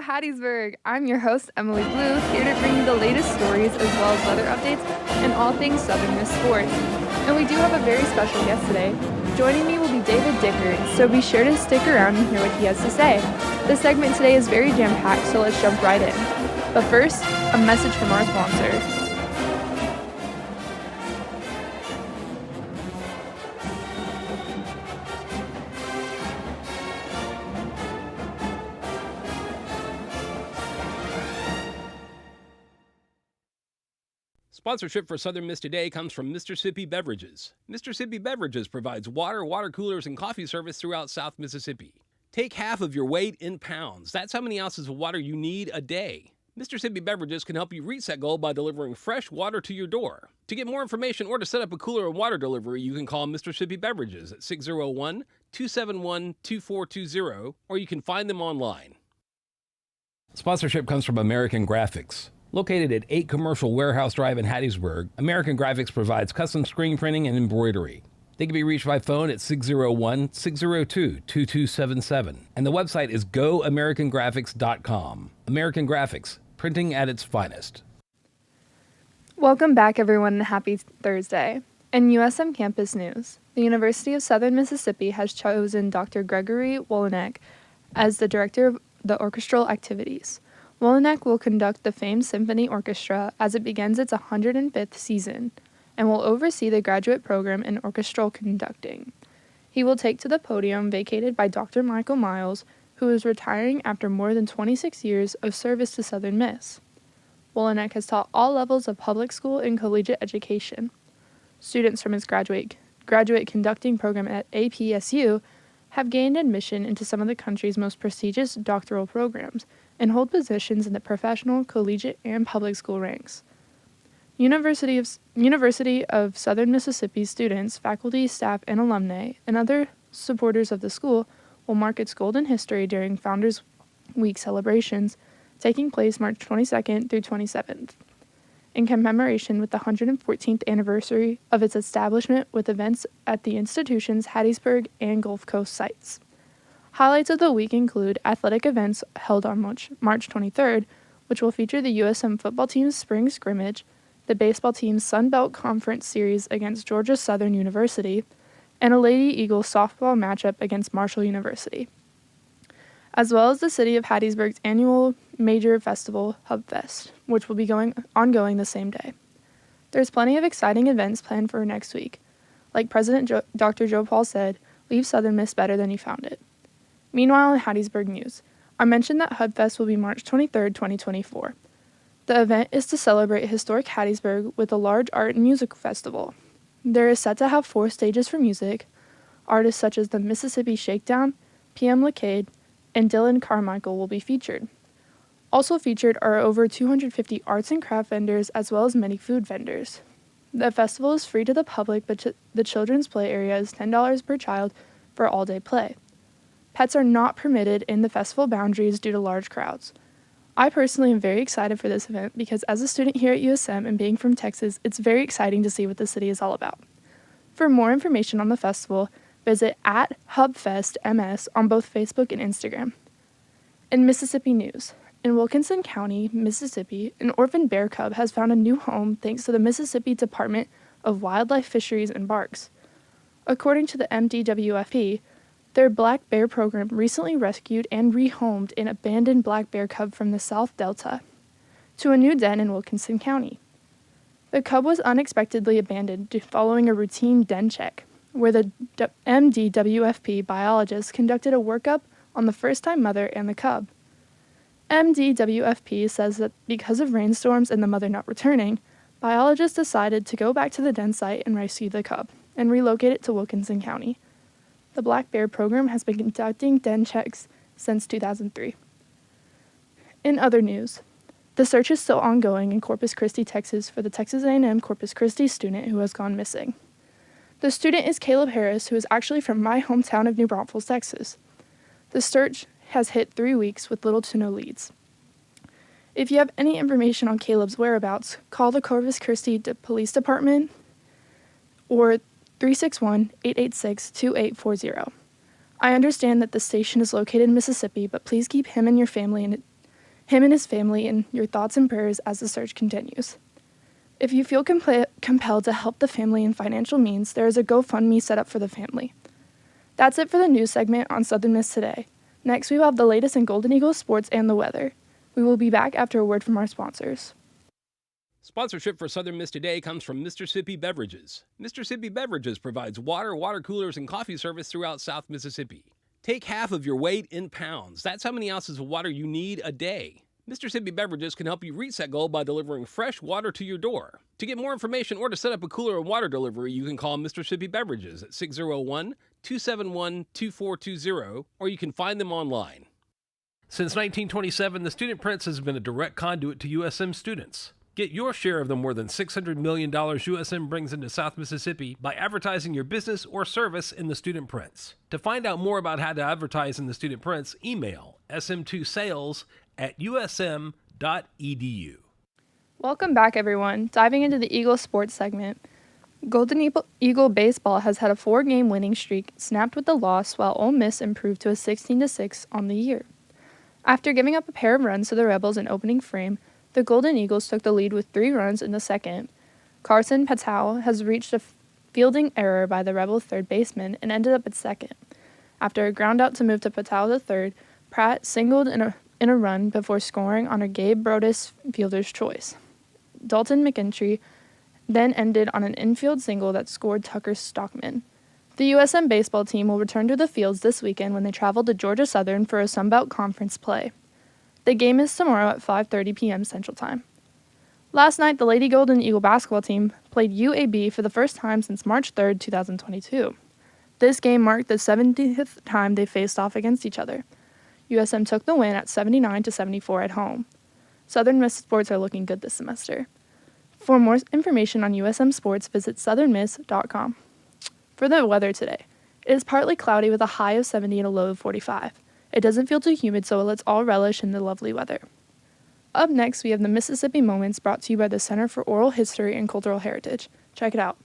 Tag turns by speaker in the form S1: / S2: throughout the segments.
S1: Hattiesburg! I'm your host, Emily Blue, here to bring you the latest stories as well as weather updates and all things Southern Miss sports. And we do have a very special guest today. Joining me will be David Dickard, so be sure to stick around and hear what he has to say. The segment today is very jam-packed, so let's jump right in. But first, a message from our sponsor.
S2: Sponsorship for Southern Miss Today comes from Mississippi Beverages. Mississippi Beverages provides water, water coolers, and coffee service throughout South Mississippi. Take half of your weight in pounds. That's how many ounces of water you need a day. Mississippi Beverages can help you reach that goal by delivering fresh water to your door. To get more information or to set up a cooler and water delivery, you can call Mississippi Beverages at 601-271-2420, or you can find them online. Sponsorship comes from American Graphics. Located at 8 Commercial Warehouse Drive in Hattiesburg, American Graphics provides custom screen printing and embroidery. They can be reached by phone at 601-602-2277, and the website is goamericangraphics.com. American Graphics, printing at its finest.
S1: Welcome back, everyone, and happy Thursday. In USM campus news, the University of Southern Mississippi has chosen Dr. Gregory Wolenek as the director of the orchestral activities. Wolenek will conduct the famed Symphony Orchestra as it begins its 105th season and will oversee the graduate program in orchestral conducting. He will take to the podium vacated by Dr. Michael Miles, who is retiring after more than 26 years of service to Southern Miss. Wolenek has taught all levels of public school and collegiate education. Students from his graduate conducting program at APSU have gained admission into some of the country's most prestigious doctoral programs and hold positions in the professional, collegiate, and public school ranks. University of Southern Mississippi students, faculty, staff, and alumni, and other supporters of the school will mark its golden history during Founders Week celebrations, taking place March 22nd through 27th, in commemoration with the 114th anniversary of its establishment with events at the institution's Hattiesburg and Gulf Coast sites. Highlights of the week include athletic events held on March 23rd, which will feature the USM football team's spring scrimmage, the baseball team's Sun Belt Conference series against Georgia Southern University, and a Lady Eagles softball matchup against Marshall University, as well as the city of Hattiesburg's annual major festival, HubFest, which will be ongoing the same day. There's plenty of exciting events planned for next week. Like President Dr. Joe Paul said, leave Southern Miss better than you found it. Meanwhile, in Hattiesburg news, I mentioned that HubFest will be March 23rd, 2024. The event is to celebrate historic Hattiesburg with a large art and music festival. There is set to have 4 stages for music. Artists such as the Mississippi Shakedown, P.M. Lacade, and Dylan Carmichael will be featured. Also featured are over 250 arts and craft vendors as well as many food vendors. The festival is free to the public, but the children's play area is $10 per child for all-day play. Pets are not permitted in the festival boundaries due to large crowds. I personally am very excited for this event because as a student here at USM and being from Texas, it's very exciting to see what the city is all about. For more information on the festival, visit @HubFestMS on both Facebook and Instagram. In Mississippi news, in Wilkinson County, Mississippi, an orphan bear cub has found a new home thanks to the Mississippi Department of Wildlife, Fisheries, and Parks. According to the MDWFP, their black bear program recently rescued and rehomed an abandoned black bear cub from the South Delta to a new den in Wilkinson County. The cub was unexpectedly abandoned following a routine den check, where the MDWFP biologist conducted a workup on the first-time mother and the cub. MDWFP says that because of rainstorms and the mother not returning, biologists decided to go back to the den site and rescue the cub and relocate it to Wilkinson County. The Black Bear program has been conducting den checks since 2003. In other news, the search is still ongoing in Corpus Christi, Texas for the Texas A&M Corpus Christi student who has gone missing. The student is Caleb Harris, who is actually from my hometown of New Braunfels, Texas. The search has hit 3 weeks with little to no leads. If you have any information on Caleb's whereabouts, call the Corpus Christi Police Department or 361-886-2840. I understand that the station is located in Mississippi, but please keep him and your family him and his family in your thoughts and prayers as the search continues. If you feel compelled to help the family in financial means, there is a GoFundMe set up for the family. That's it for the news segment on Southern Miss Today. Next, we will have the latest in Golden Eagles sports and the weather. We will be back after a word from our sponsors.
S2: Sponsorship for Southern Miss Today comes from Mississippi Beverages. Mississippi Beverages provides water, water coolers, and coffee service throughout South Mississippi. Take half of your weight in pounds. That's how many ounces of water you need a day. Mississippi Beverages can help you reach that goal by delivering fresh water to your door. To get more information or to set up a cooler and water delivery, you can call Mississippi Beverages at 601-271-2420, or you can find them online. Since 1927, the Student Prince has been a direct conduit to USM students. Get your share of the more than $600 million USM brings into South Mississippi by advertising your business or service in the Student Prince. To find out more about how to advertise in the Student Prince, email sm2sales@usm.edu.
S1: Welcome back, everyone. Diving into the Eagle sports segment. Golden Eagle baseball has had a 4-game winning streak snapped with the loss, while Ole Miss improved to a 16-6 on the year. After giving up a pair of runs to the Rebels in opening frame, the Golden Eagles took the lead with 3 runs in the second. Carson Patow has reached a fielding error by the Rebel third baseman and ended up at second. After a ground out to move to Patow to third, Pratt singled in a run before scoring on a Gabe Brodus fielder's choice. Dalton McEntry then ended on an infield single that scored Tucker Stockman. The USM baseball team will return to the fields this weekend when they travel to Georgia Southern for a Sunbelt Conference play. The game is tomorrow at 5:30 p.m. Central Time. Last night, the Lady Golden Eagle basketball team played UAB for the first time since March 3, 2022. This game marked the 70th time they faced off against each other. USM took the win at 79-74 at home. Southern Miss sports are looking good this semester. For more information on USM sports, visit southernmiss.com. For the weather today, it is partly cloudy with a high of 70 and a low of 45. It doesn't feel too humid, so let's all relish in the lovely weather. Up next, we have the Mississippi Moments brought to you by the Center for Oral History and Cultural Heritage. Check it out.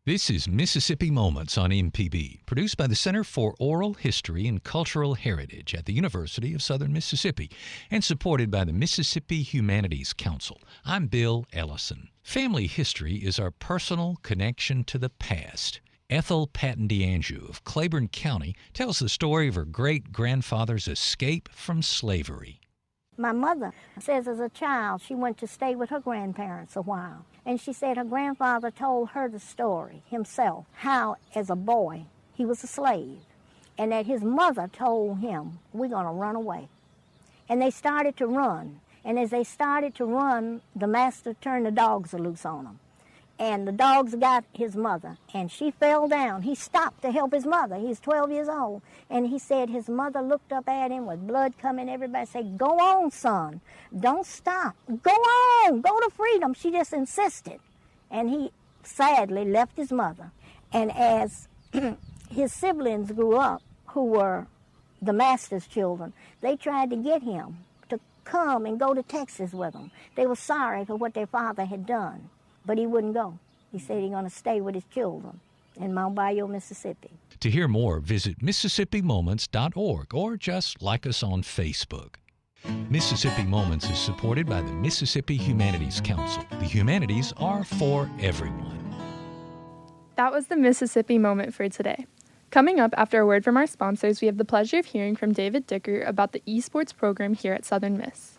S3: This is Mississippi Moments on MPB, produced by the Center for Oral History and Cultural Heritage at the University of Southern Mississippi and supported by the Mississippi Humanities Council. I'm Bill Ellison. Family history is our personal connection to the past. Ethel Patton DeAnjou of Claiborne County tells the story of her great-grandfather's escape from slavery.
S4: My mother says as a child she went to stay with her grandparents a while. And she said her grandfather told her the story himself, how as a boy he was a slave. And that his mother told him, we're going to run away. And they started to run. And as they started to run, the master turned the dogs loose on them. And the dogs got his mother, and she fell down. He stopped to help his mother. He's 12 years old. And he said his mother looked up at him with blood coming. Everybody said, go on, son. Don't stop. Go on. Go to freedom. She just insisted. And he sadly left his mother. And as his siblings grew up, who were the master's children, they tried to get him to come and go to Texas with them. They were sorry for what their father had done. But he wouldn't go. He said he's going to stay with his children in Mount Bayou, Mississippi.
S3: To hear more, visit MississippiMoments.org or just like us on Facebook. Mississippi Moments is supported by the Mississippi Humanities Council. The humanities are for everyone.
S1: That was the Mississippi Moment for today. Coming up after a word from our sponsors, we have the pleasure of hearing from David Dicker about the esports program here at Southern Miss.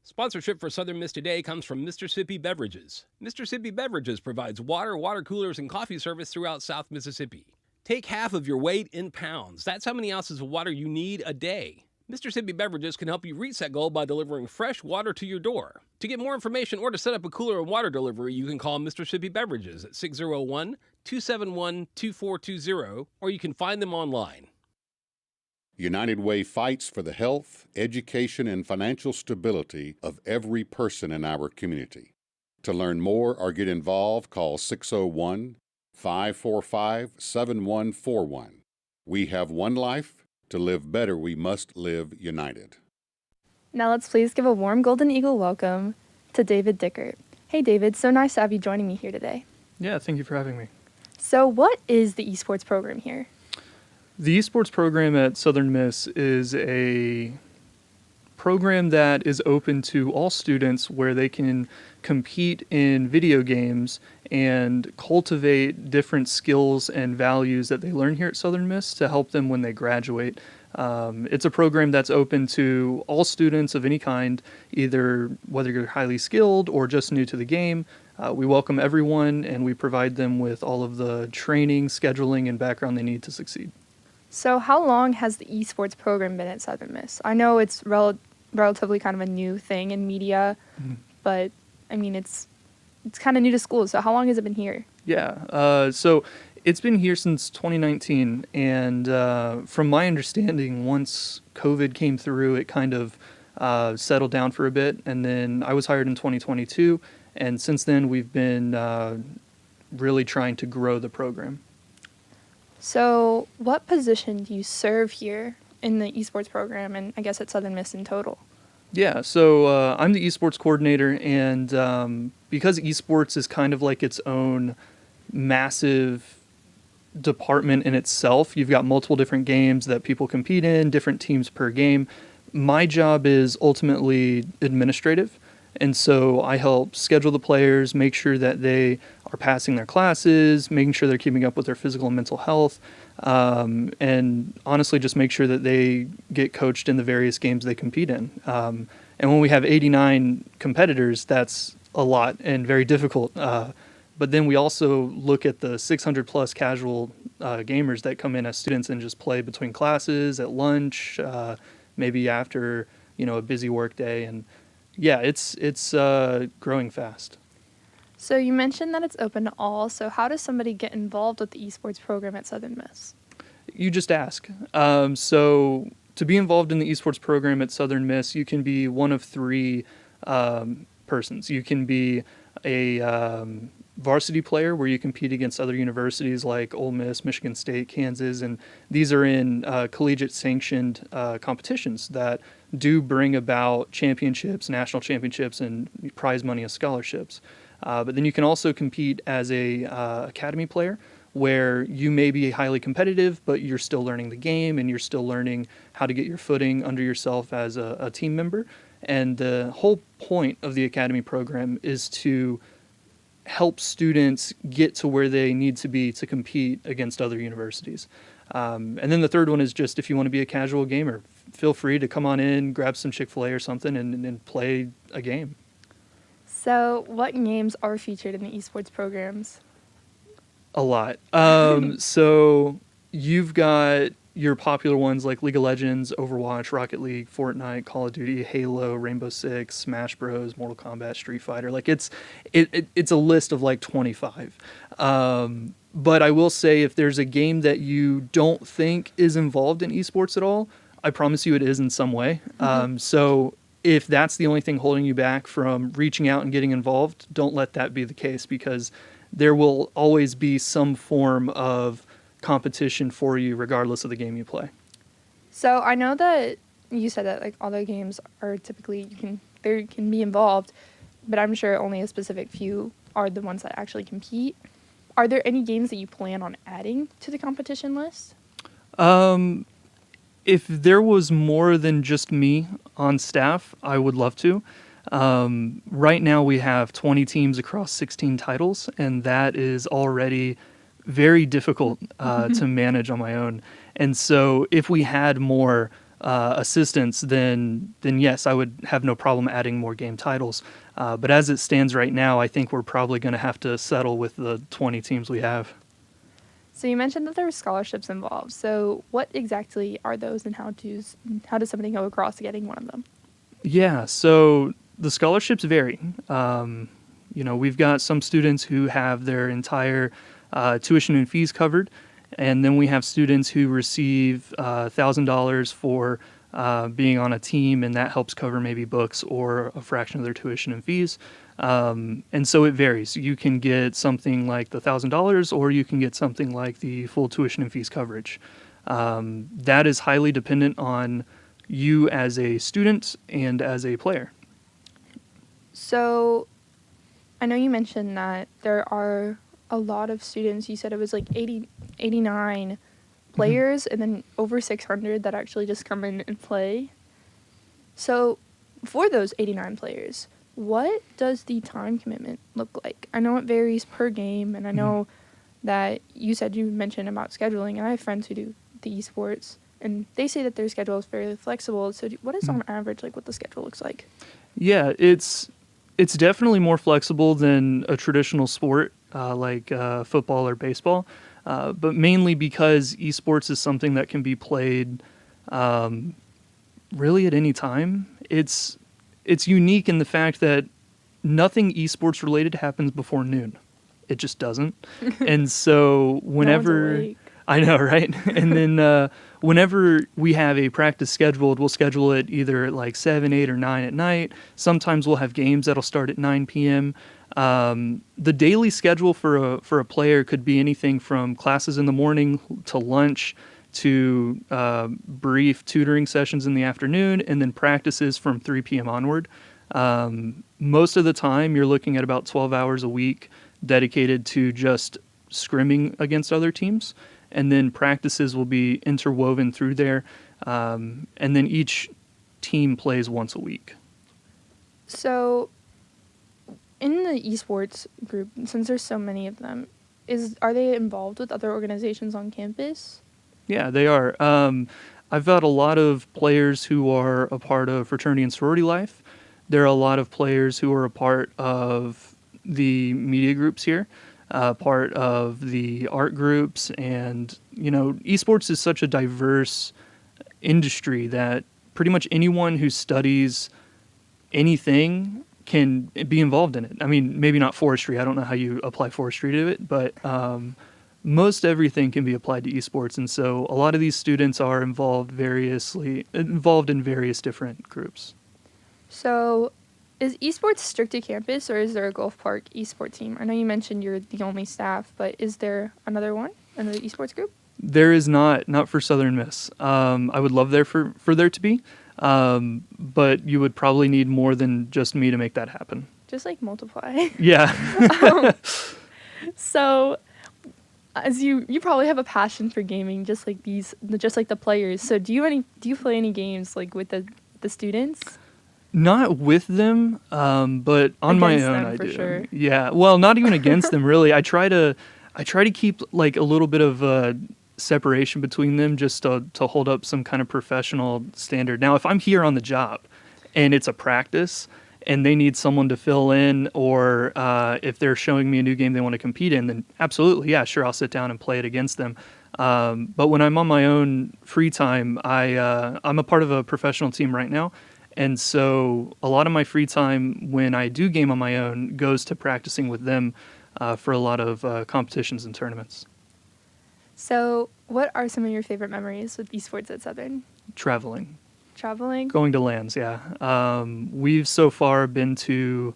S2: Sponsorship for Southern Miss Today comes from Mississippi Beverages. Mississippi Beverages provides water, water coolers, and coffee service throughout South Mississippi. Take half of your weight in pounds. That's how many ounces of water you need a day. Mississippi Beverages can help you reach that goal by delivering fresh water to your door. To get more information or to set up a cooler and water delivery, you can call Mississippi Beverages at 601-271-2420, or you can find them online.
S5: United Way fights for the health, education, and financial stability of every person in our community. To learn more or get involved, call 601-545-7141. We have one life. To live better, we must live united.
S1: Now let's please give a warm Golden Eagle welcome to David Dicker. Hey David, so nice to have you joining me here today.
S6: Yeah, thank you for having me.
S1: So what is the esports program here?
S6: The esports program at Southern Miss is a program that is open to all students where they can compete in video games and cultivate different skills and values that they learn here at Southern Miss to help them when they graduate. It's a program that's open to all students of any kind, either whether you're highly skilled or just new to the game. We welcome everyone, and we provide them with all of the training, scheduling, and background they need to succeed.
S1: So how long has the esports program been at Southern Miss? I know it's relatively kind of a new thing in media, but I mean, it's kind of new to school. So how long has it been here?
S6: Yeah, so it's been here since 2019, and from my understanding, once COVID came through, it kind of settled down for a bit, and then I was hired in 2022, and since then we've been really trying to grow the program.
S1: So what position do you serve here in the esports program, and I guess at Southern Miss in total?
S6: Yeah, so I'm the esports coordinator, and because esports is kind of like its own massive department in itself, you've got multiple different games that people compete in, different teams per game. My job is ultimately administrative, and so I help schedule the players, make sure that they are passing their classes, making sure they're keeping up with their physical and mental health, and honestly just make sure that they get coached in the various games they compete in. And when we have 89 competitors, that's a lot and very difficult. But then we also look at the 600 plus casual gamers that come in as students and just play between classes, at lunch, maybe after a busy work day. And yeah, it's growing fast.
S1: So you mentioned that it's open to all. So how does somebody get involved with the esports program at Southern Miss?
S6: You just ask. So to be involved in the esports program at Southern Miss, you can be one of three persons. You can be a varsity player where you compete against other universities like Ole Miss, Michigan State, Kansas, and these are in collegiate sanctioned competitions that do bring about championships, national championships, and prize money as scholarships. But then you can also compete as a academy player where you may be highly competitive, but you're still learning the game and you're still learning how to get your footing under yourself as a team member. And the whole point of the academy program is to help students get to where they need to be to compete against other universities. And then the third one is just if you want to be a casual gamer, feel free to come on in, grab some Chick-fil-A or something, and play a game.
S1: So what games are featured in the esports programs?
S6: A lot. So you've got your popular ones like League of Legends, Overwatch, Rocket League, Fortnite, Call of Duty, Halo, Rainbow Six, Smash Bros, Mortal Kombat, Street Fighter. Like it's a list of like 25. But I will say if there's a game that you don't think is involved in esports at all, I promise you it is in some way. So if that's the only thing holding you back from reaching out and getting involved, don't let that be the case, because there will always be some form of competition for you regardless of the game you play.
S1: So I know that you said that like all the games are typically they can be involved, but I'm sure only a specific few are the ones that actually compete. Are there any games that you plan on adding to the competition list?
S6: If there was more than just me on staff, I would love to. Right now we have 20 teams across 16 titles, and that is already very difficult to manage on my own. And so if we had more assistance, then yes, I would have no problem adding more game titles. But as it stands right now, I think we're probably going to have to settle with the 20 teams we have.
S1: So you mentioned that there are scholarships involved. So what exactly are those, and how does somebody go across to getting one of them?
S6: Yeah, so the scholarships vary. We've got some students who have their entire tuition and fees covered, and then we have students who receive $1,000 for being on a team, and that helps cover maybe books or a fraction of their tuition and fees. And so it varies. You can get something like the $1,000, or you can get something like the full tuition and fees coverage. That is highly dependent on you as a student and as a player.
S1: So I know you mentioned that there are a lot of students. You said it was like 89 players and then over 600 that actually just come in and play. So for those 89 players, what does the time commitment look like? I know it varies per game, and I know that you mentioned about scheduling, and I have friends who do the esports, and they say that their schedule is very flexible. So what is on average like what the schedule looks like?
S6: Yeah, it's definitely more flexible than a traditional sport like football or baseball, but mainly because esports is something that can be played really at any time. It's unique in the fact that nothing esports related happens before noon. It just doesn't. And so whenever
S1: awake.
S6: I know, right? And then whenever we have a practice scheduled, we'll schedule it either at like 7, 8, or 9 at night. Sometimes we'll have games that'll start at 9 p.m. The daily schedule for a player could be anything from classes in the morning to lunch to brief tutoring sessions in the afternoon, and then practices from 3 p.m. onward. Most of the time, you're looking at about 12 hours a week dedicated to just scrimming against other teams, and then practices will be interwoven through there, and then each team plays once a week.
S1: So in the esports group, since there's so many of them, are they involved with other organizations on campus?
S6: Yeah, they are. I've got a lot of players who are a part of fraternity and sorority life. There are a lot of players who are a part of the media groups here, part of the art groups, and esports is such a diverse industry that pretty much anyone who studies anything can be involved in it. I mean, maybe not forestry. I don't know how you apply forestry to it, but most everything can be applied to esports, and so a lot of these students are involved in various different groups.
S1: So is esports strict to campus, or is there a Gulf Park esports team? I know you mentioned you're the only staff, but is there another esports group?
S6: There is not for Southern Miss. I would love for there to be, but you would probably need more than just me to make that happen.
S1: Just like multiply.
S6: Yeah.
S1: So as you probably have a passion for gaming, just like the players. So do you play any games like with the students?
S6: Not with them, but on my
S1: Against
S6: own
S1: them,
S6: I
S1: for
S6: do.
S1: sure.
S6: Yeah, well, not even against them really. I try to keep like a little bit of separation between them, just to hold up some kind of professional standard. Now, if I'm here on the job and it's a practice and they need someone to fill in, or if they're showing me a new game they want to compete in, then absolutely, yeah, sure, I'll sit down and play it against them. But when I'm on my own free time, I'm a part of a professional team right now. And so a lot of my free time when I do game on my own goes to practicing with them for a lot of competitions and tournaments.
S1: So what are some of your favorite memories with esports at Southern?
S6: Traveling.
S1: Traveling?
S6: Going to lands, yeah. We've so far been to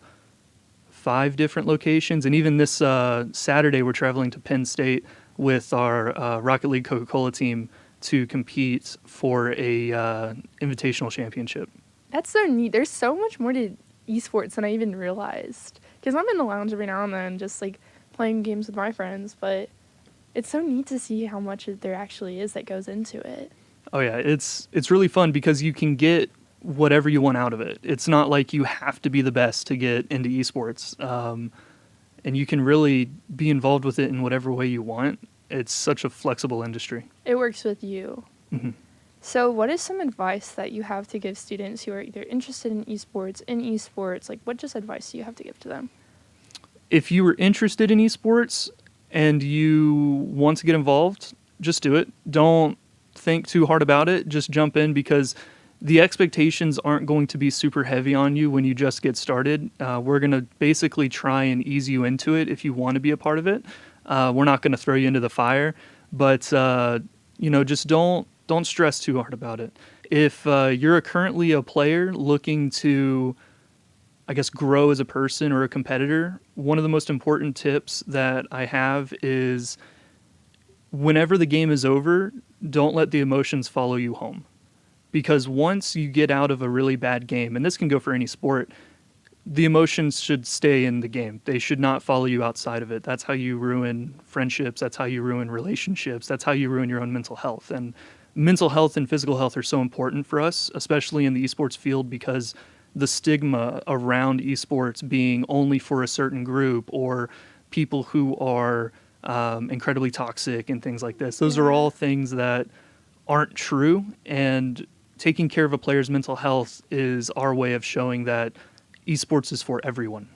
S6: 5 different locations, and even this Saturday we're traveling to Penn State with our Rocket League Coca-Cola team to compete for a invitational championship.
S1: That's so neat. There's so much more to esports than I even realized. Because I'm in the lounge every now and then just like playing games with my friends, but it's so neat to see how much there actually is that goes into it.
S6: Oh yeah, it's really fun because you can get whatever you want out of it. It's not like you have to be the best to get into esports, and you can really be involved with it in whatever way you want. It's such a flexible industry.
S1: It works with you.
S6: Mm-hmm.
S1: So what is some advice that you have to give students who are either interested in esports, like what just advice do you have to give to them?
S6: If you were interested in esports and you want to get involved, just do it. Don't think too hard about it. Just jump in, because the expectations aren't going to be super heavy on you when you just get started. We're going to basically try and ease you into it if you want to be a part of it. We're not going to throw you into the fire, but just don't stress too hard about it. If you're currently a player looking to, I guess, grow as a person or a competitor, one of the most important tips that I have is whenever the game is over, don't let the emotions follow you home. Because once you get out of a really bad game, and this can go for any sport, the emotions should stay in the game. They should not follow you outside of it. That's how you ruin friendships. That's how you ruin relationships. That's how you ruin your own mental health. And mental health and physical health are so important for us, especially in the esports field, because the stigma around esports being only for a certain group or people who are incredibly toxic and things like this. Those are all things that aren't true. And taking care of a player's mental health is our way of showing that esports is for everyone.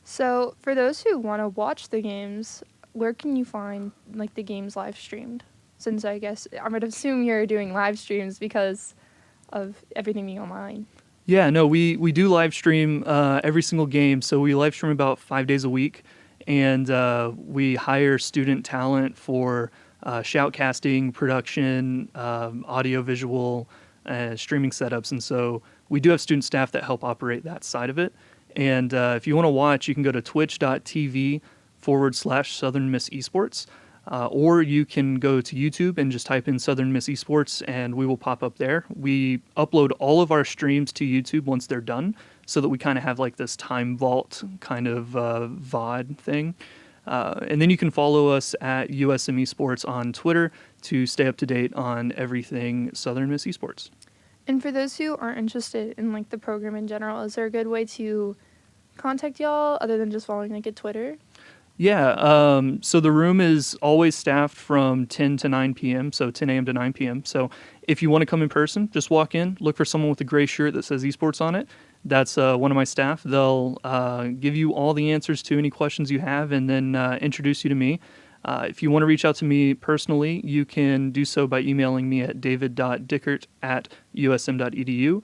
S1: So, for those who want to watch the games, where can you find like the games live streamed? Since I guess I would assume you're doing live streams because of everything being online.
S6: Yeah, no, we do live stream every single game. So we live stream about 5 days a week, and we hire student talent for shoutcasting, production, audio, visual, streaming setups. And so we do have student staff that help operate that side of it. And if you want to watch, you can go to twitch.tv/Southern Miss Esports. Or you can go to YouTube and just type in Southern Miss Esports and we will pop up there. We upload all of our streams to YouTube once they're done so that we kind of have like this time vault kind of VOD thing. And then you can follow us at USM Esports on Twitter to stay up to date on everything Southern Miss Esports.
S1: And for those who aren't interested in like the program in general, is there a good way to contact y'all other than just following like a Twitter?
S6: Yeah, so the room is always staffed from 10 to 9 p.m., so 10 a.m. to 9 p.m. So if you want to come in person, just walk in, look for someone with a gray shirt that says esports on it. That's one of my staff. They'll give you all the answers to any questions you have and then introduce you to me. If you want to reach out to me personally, you can do so by emailing me at david.dickert@usm.edu,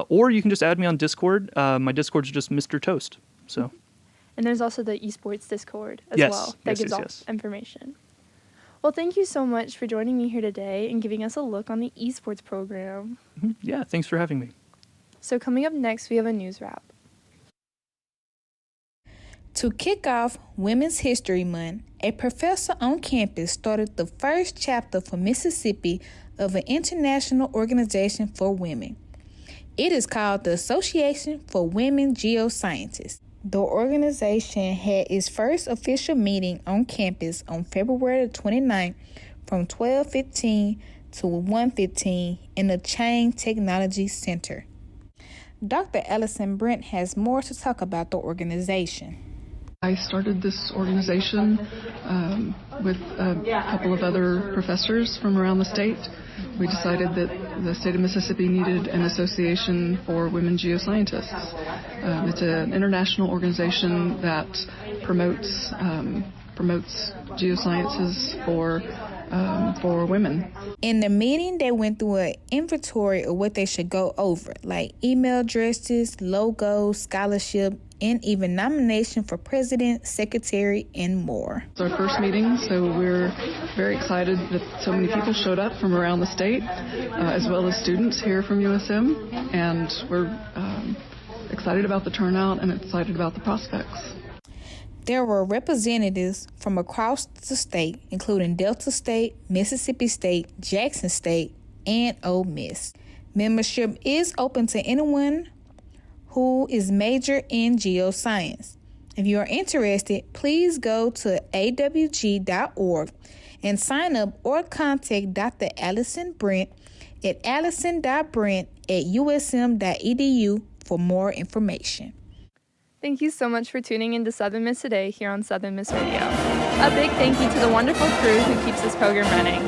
S6: or you can just add me on Discord. My Discord's just Mr. Toast, so...
S1: And there's also the esports Discord as
S6: Yes,
S1: well that gives all information. Well, thank you so much for joining me here today and giving us a look on the esports program.
S6: Yeah, thanks for having me.
S1: So coming up next, we have a news wrap.
S7: To kick off Women's History Month, a professor on campus started the first chapter for Mississippi of an international organization for women. It is called the Association for Women Geoscientists. The organization had its first official meeting on campus on February 29th from 12:15 to 1:15 in the Chain Technology Center. Dr. Allison Brent has more to talk about the organization.
S8: I started this organization with a couple of other professors from around the state. We decided that the state of Mississippi needed an association for women geoscientists. It's an international organization that promotes geosciences for women.
S7: In the meeting, they went through an inventory of what they should go over, like email addresses, logos, scholarship, and even nomination for president, secretary, and more.
S8: It's our first meeting, so we're very excited that so many people showed up from around the state, as well as students here from USM, and we're excited about the turnout and excited about the prospects.
S7: There were representatives from across the state, including Delta State, Mississippi State, Jackson State, and Ole Miss. Membership is open to anyone who is major in geoscience. If you are interested, please go to awg.org and sign up or contact Dr. Allison Brent at allison.brent@usm.edu for more information.
S1: Thank you so much for tuning in to Southern Miss Today here on Southern Miss Radio. A big thank you to the wonderful crew who keeps this program running.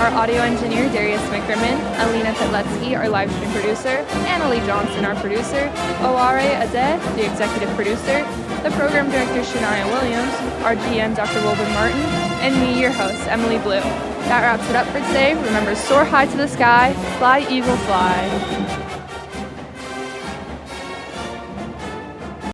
S1: Our audio engineer, Darius McCrimmon, Alina Petletsky, our live stream producer, Annalie Johnson, our producer, Oare Ade, the executive producer, the program director, Shania Williams, our GM, Dr. Wilbur Martin, and me, your host, Emily Blue. That wraps it up for today. Remember, soar high to the sky, fly, eagle, fly.